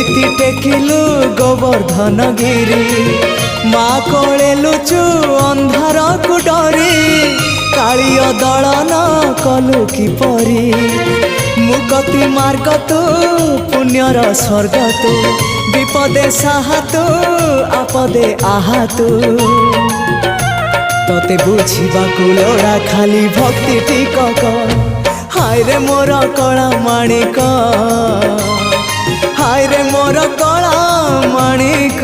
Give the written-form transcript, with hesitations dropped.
केमिति टेकिलु गोवर्धन गिरी माँ कोले लुचु अंधार को डरी कालिय दलन कलु किपरि मुकति मार्ग तु पुण्यर स्वर्ग तु विपदे साहा तु आपदे आहा तु तते बुझिबाकु लोड़ा खाली भक्ति टिकक हाय रे मोर कला माणिक हाय रे मोर कला माणिक।